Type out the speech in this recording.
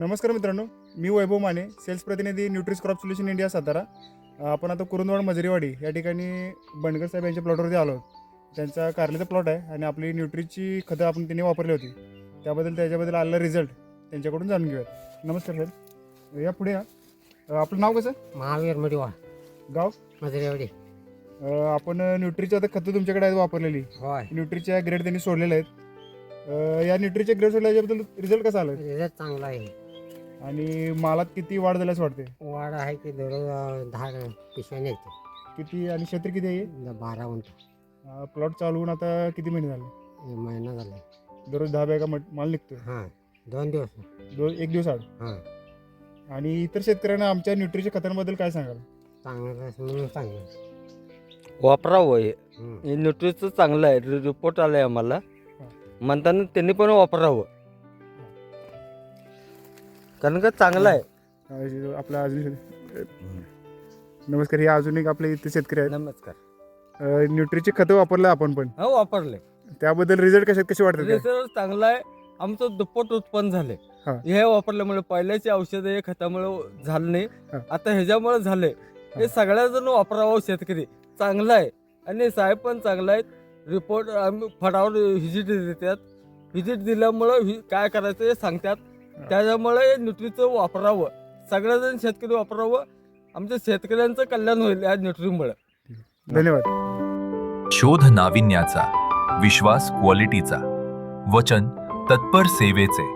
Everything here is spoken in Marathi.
नमस्कार मित्रांनो, मी वैभव माने, सेल्स प्रतिनिधी न्यूट्रिस क्रॉप सोल्युशन इंडिया सातारा. आपण आता कुरुंदवाड मजरीवाडी या ठिकाणी बंडगर साहेब यांच्या प्लॉटवरती आलो आहोत. त्यांचा कारल्याचा प्लॉट आहे आणि आपली न्यूट्रिसची खतं आपण त्यांनी वापरली होती, त्याच्याबद्दल आलेला रिझल्ट त्यांच्याकडून जाणून घेऊयात. नमस्कार साहेब, या पुढे या. आपलं नाव कसं? महावीर मडिवा, गाव? मजरेवाडी. आपण न्यूट्रीची आता खतं तुमच्याकडे आहेत वापरलेली. होय, न्यूट्रीच्या ग्रेड त्यांनी सोडलेल्या आहेत. या न्यूट्रीच्या ग्रेड सोडल्याच्याबद्दल रिझल्ट कसा आला रिझल्ट चांगला आहे. आणि मालात किती वाढ झाल्यास वाटते? वाढ आहे की दररोज 10 पिशव्या येते. किती आणि क्षेत्र किती आहे? 12 उंट प्लॉट चालू होऊन आता किती महिने झाले? महिना झाला. दररोज 10 बॅगा माल निघतोय. हां, 2 दिवस. एक दिवस आड. हां, आणि इतर शेतकऱ्यांना आमच्या न्यूट्रीच्या खतांबद्दल काय सांगाल? चांगलं म्हणून चांगलं. वापरावं हे हं. न्यूट्रीचं चांगलं आहे. रिपोर्ट आलाय आम्हाला, म्हणताना त्यांनी पण वापरावं कारण का चांगलं आहे. आपला अजून नमस्कार, हे अजून एक आपले इथे शेतकरी आहेत. नमस्कार. न्यूट्रीची खतं वापरलं आपण पण, हो वापरले. त्याबद्दल रिझल्ट कसे वाटतात? रिझल्ट चांगला आहे. आमचं दुप्पट उत्पन्न झाले हा. हे वापरल्यामुळे. पहिल्याची औषधं हे खतामुळे झालं नाही, हा. आता ह्याच्यामुळे झाले. हे सगळ्या जण वापरावं शेतकरी. चांगलं आहे आणि साहेब पण चांगला आहेत. रिपोर्ट आम्ही फडावर व्हिजिट देतात. व्हिजिट दिल्यामुळं काय करायचं हे सांगतात. त्याच्यामुळे न्यूट्रीचं वापरावं, सगळेजण शेतकरी वापरावं. आमच्या शेतकऱ्यांचं कल्याण होईल या न्यूट्रीमुळे. धन्यवाद. शोध नाविन्याचा, विश्वास क्वालिटीचा, वचन तत्पर सेवेचे.